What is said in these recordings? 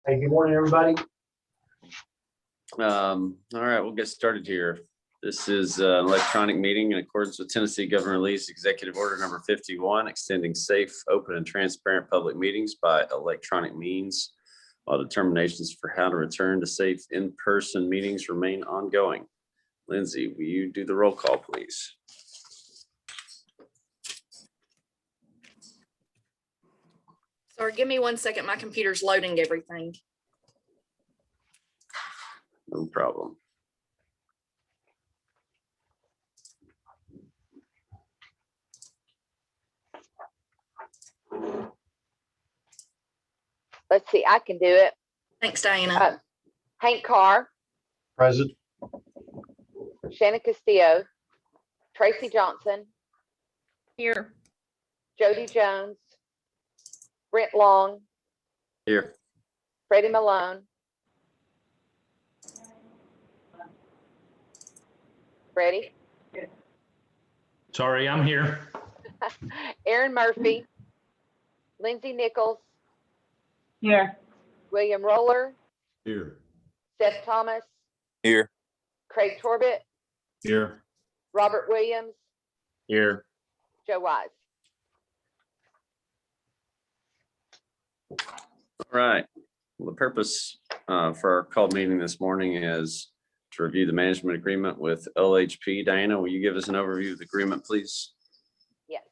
Hey, good morning, everybody. All right, we'll get started here. This is an electronic meeting in accordance with Tennessee Governor Lee's Executive Order number 51, extending safe, open, and transparent public meetings by electronic means, while determinations for how to return to safe in-person meetings remain ongoing. Lindsay, will you do the roll call, please? Sorry, give me 1 second. My computer's loading everything. No problem. Let's see, I can do it. Thanks, Diana. Hank Carr, Present. Shannon Castillo, Tracy Johnson, Here. Jody Jones, Brent Long, Here. Freddie Malone, Freddie, Sorry, I'm here. Aaron Murphy, Lindsay Nichols, Here. William Roller, Here. Seth Thomas, Here. Craig Torbett, Here. Robert Williams, Here. Joe Wise. All right. Well, the purpose for our call meeting this morning is to review the management agreement with LHP. Diana, will you give us an overview of the agreement, please? Yes,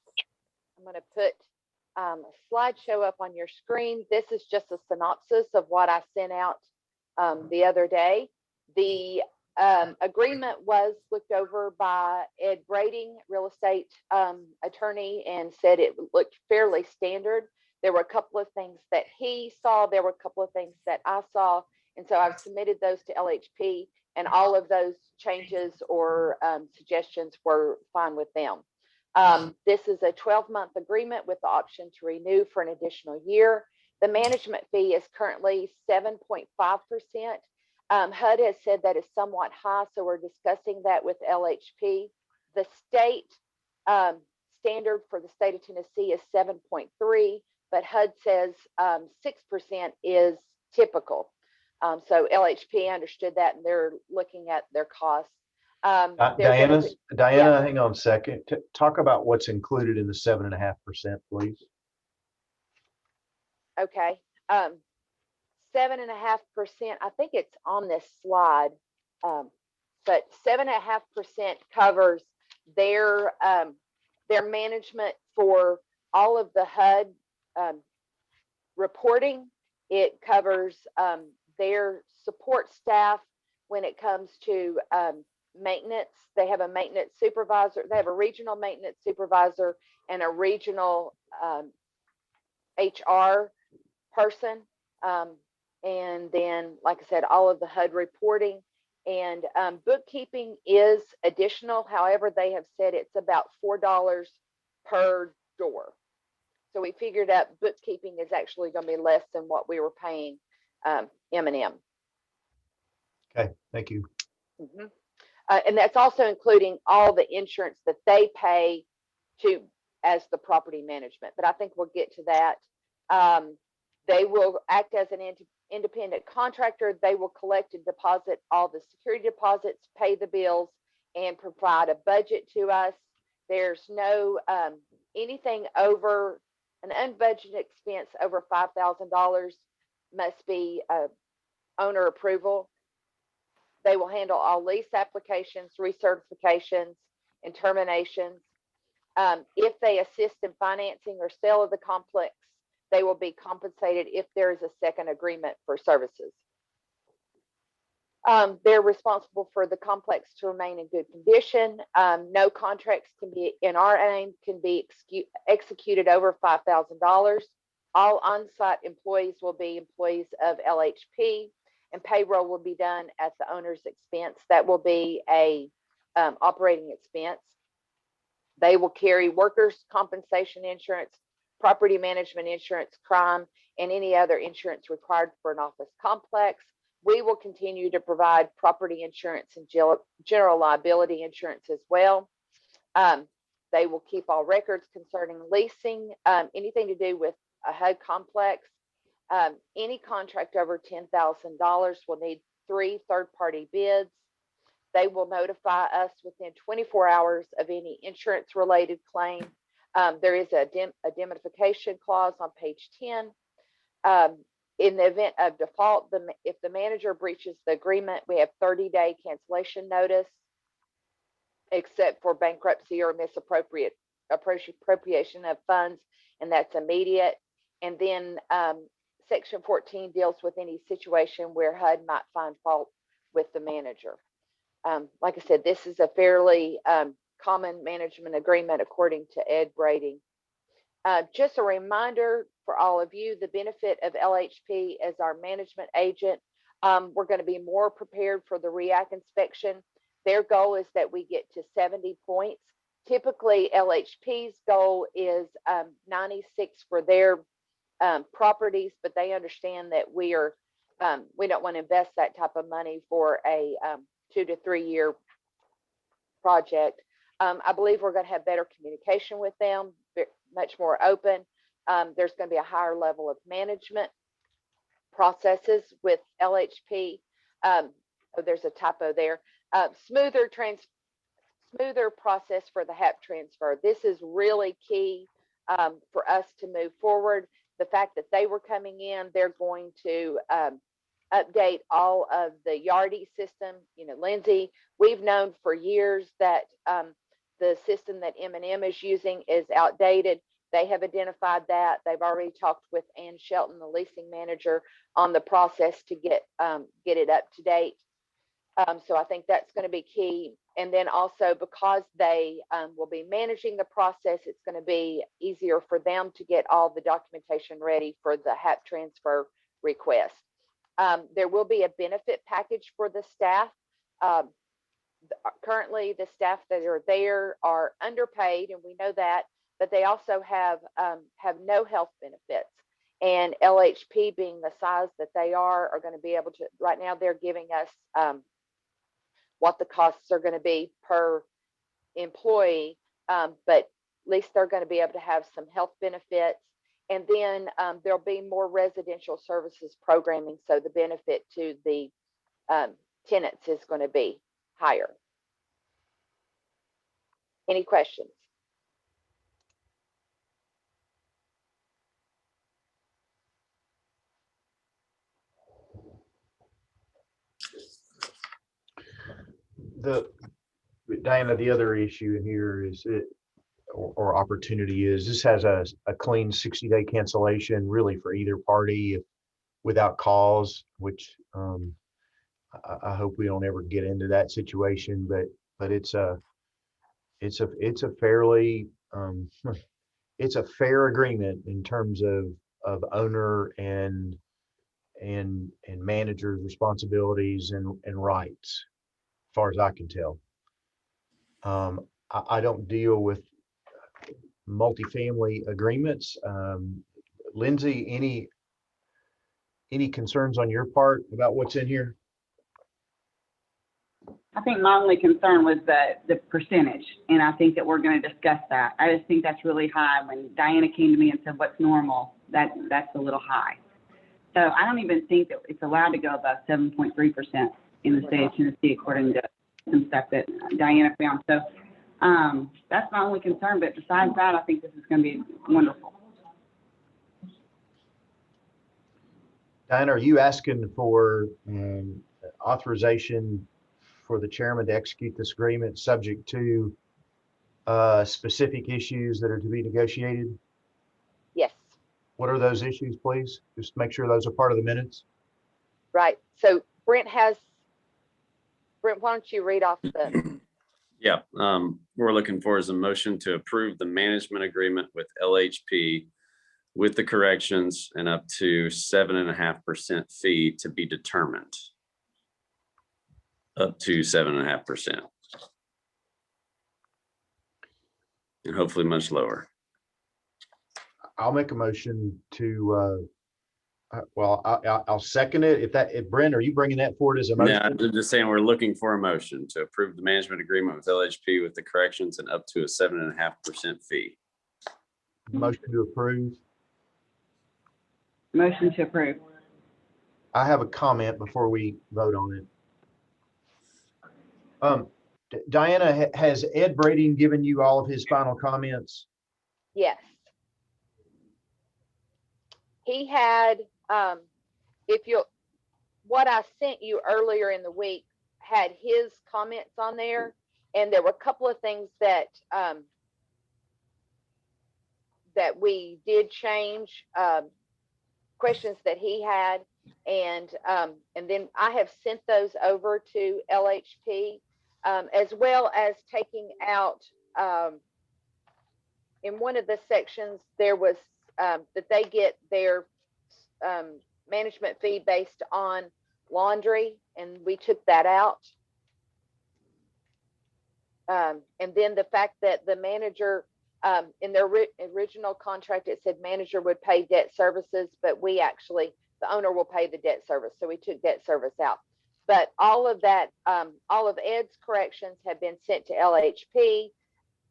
I'm going to put a slideshow up on your screen. This is just a synopsis of what I sent out the other day. The agreement was looked over by Ed Brading, real estate attorney, and said it looked fairly standard. There were a couple of things that he saw. There were a couple of things that I saw. And so I've submitted those to LHP, and all of those changes or suggestions were fine with them. This is a 12-month agreement with the option to renew for an additional year. The management fee is currently 7.5%. HUD has said that is somewhat high, so we're discussing that with LHP. The state standard for the state of Tennessee is 7.3, but HUD says 6% is typical. So LHP understood that, and they're looking at their costs. Diana, Yeah. hang on a second. Talk about what's included in the 7.5%, please. Okay. 7.5%, I think it's on this slide, but 7.5% covers their management for all of the HUD reporting. It covers their support staff when it comes to maintenance. They have a maintenance supervisor. They have a regional maintenance supervisor and a regional HR person. And then, like I said, all of the HUD reporting and bookkeeping is additional. However, they have said it's about $4 per door. So we figured out bookkeeping is actually going to be less than what we were paying M&M. Okay, thank you. Mm-hmm. And that's also including all the insurance that they pay to as the property management. But I think we'll get to that. They will act as an independent contractor. They will collect and deposit all the security deposits, pay the bills, and provide a budget to us. There's no anything over an unbudgeted expense over $5,000 must be owner approval. They will handle all lease applications, recertifications, and terminations. If they assist in financing or sale of the complex, they will be compensated if there is a second agreement for services. They're responsible for the complex to remain in good condition. No contracts can be, in our aim, can be executed over $5,000. All on-site employees will be employees of LHP, and payroll will be done at the owner's expense. That will be a operating expense. They will carry workers' compensation insurance, property management insurance, crime, and any other insurance required for an office complex. We will continue to provide property insurance and general liability insurance as well. They will keep all records concerning leasing, anything to do with a HUD complex. Any contract over $10,000 will need 3 third-party bids. They will notify us within 24 hours of any insurance-related claim. There is a indemnification clause on page 10. In the event of default, if the manager breaches the agreement, we have 30-day cancellation notice, except for bankruptcy or misappropriation of funds, and that's immediate. And then Section 14 deals with any situation where HUD might find fault with the manager. Like I said, this is a fairly common management agreement according to Ed Brading. Just a reminder for all of you, the benefit of LHP as our management agent, we're going to be more prepared for the REAC inspection. Their goal is that we get to 70 points. Typically, LHP's goal is 96 for their properties, but they understand that we don't want to invest that type of money for a 2 to 3 year project. I believe we're going to have better communication with them, much more open. There's going to be a higher level of management processes with LHP. Oh, there's a typo there. Smoother process for the HAP transfer. This is really key for us to move forward. The fact that they were coming in, they're going to update all of the Yardi system. You know, Lindsay, we've known for years that the system that M&M is using is outdated. They have identified that. They've already talked with Ann Shelton, the leasing manager, on the process to get it up to date. So I think that's going to be key. And then also because they will be managing the process, it's going to be easier for them to get all the documentation ready for the HAP transfer request. There will be a benefit package for the staff. Currently, the staff that are there are underpaid, and we know that, but they also have no health benefits. And LHP, being the size that they are going to be able to, right now they're giving us what the costs are going to be per employee, but at least they're going to be able to have some health benefits. And then there'll be more residential services programming, so the benefit to the tenants is going to be higher. Any questions? Diana, the other issue in here is or opportunity is this has a clean 60-day cancellation really for either party without cause, which I hope we don't ever get into that situation, but it's a fairly it's a fair agreement in terms of owner and manager's responsibilities and rights, as far as I can tell. I don't deal with multifamily agreements. Lindsay, any concerns on your part about what's in here? I think my only concern was the percentage, and I think that we're going to discuss that. I just think that's really high. When Diana came to me and said, what's normal, that's a little high. So I don't even think that it's allowed to go above 7.3% in the state of Tennessee, according to some stuff that Diana found. So that's my only concern. But besides that, I think this is going to be wonderful. Diana, are you asking for authorization for the chairman to execute this agreement subject to specific issues that are to be negotiated? Yes. What are those issues, please? Just make sure those are part of the minutes. Right. So Brent, why don't you read off the... Yeah, we're looking for is a motion to approve the management agreement with LHP with the corrections and up to 7.5% fee to be determined. Up to 7.5%. And hopefully much lower. I'll make a motion to, well, I'll second it. If Brent, are you bringing that forward as a motion? Yeah, I'm just saying we're looking for a motion to approve the management agreement with LHP with the corrections and up to a 7.5% fee. Motion to approve. Motion to approve. I have a comment before we vote on it. Diana, has Ed Brady given you all of his final comments? Yes. He had, what I sent you earlier in the week had his comments on there, and there were a couple of things that, that we did change, questions that he had. And then I have sent those over to LHP, as well as taking out, in one of the sections, there was, that they get their, management fee based on laundry, and we took that out. And then the fact that the manager, in their original contract, it said manager would pay debt services, but we actually, the owner will pay the debt service. So we took debt service out. But all of that, all of Ed's corrections have been sent to LHP.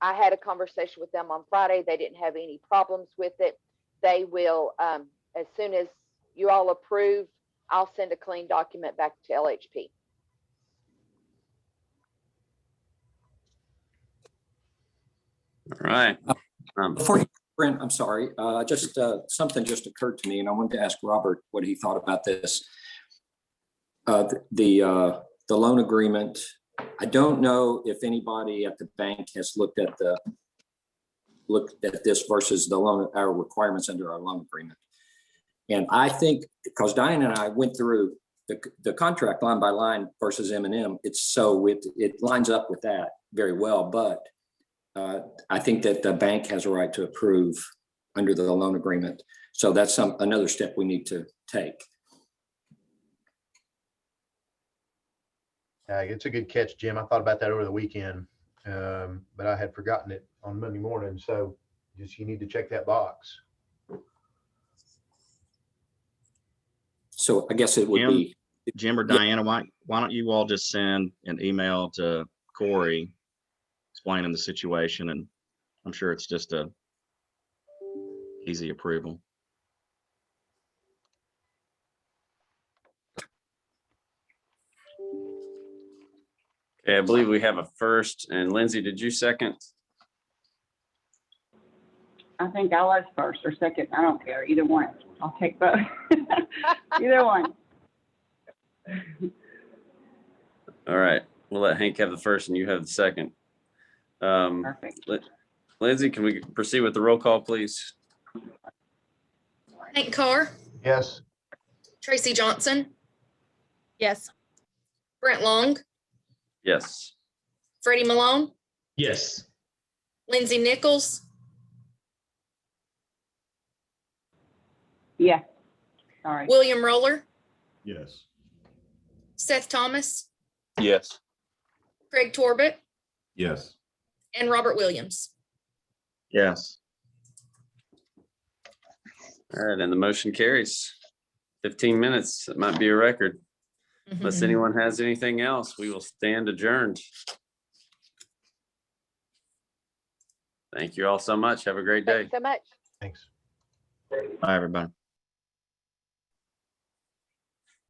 I had a conversation with them on Friday. They didn't have any problems with it. They will, as soon as you all approve, I'll send a clean document back to LHP. All right. Before you, Brent, I'm sorry, just something just occurred to me, and I wanted to ask Robert what he thought about this. The loan agreement. I don't know if anybody at the bank has looked at this versus the loan, our requirements under our loan agreement. And I think because Diane and I went through the contract line by line versus M&M, it lines up with that very well. But I think that the bank has a right to approve under the loan agreement. So that's another step we need to take. It's a good catch, Jim. I thought about that over the weekend, but I had forgotten it on Monday morning. So you need to check that box. So I guess it would be Jim or Diana, why don't you all just send an email to Corey explaining the situation, and I'm sure it's just a easy approval. Okay, I believe we have a first. And Lindsay, did you second? I think I was first or second. I don't care. Either one. I'll take both. Either one. All right. We'll let Hank have the first and you have the second. Perfect. Lindsay, can we proceed with the roll call, please? Hank Carr, Yes. Tracy Johnson, Yes. Brent Long, Yes. Freddie Malone, Yes. Lindsay Nichols, Yeah. Sorry. William Roller, Yes. Seth Thomas, Yes. Craig Torbett, Yes. and Robert Williams. Yes. All right, and the motion carries. 15 minutes. It might be a record. Unless anyone has anything else, we will stand adjourned. Thank you all so much. Have a great day. Thanks so much. Thanks. Bye, everybody.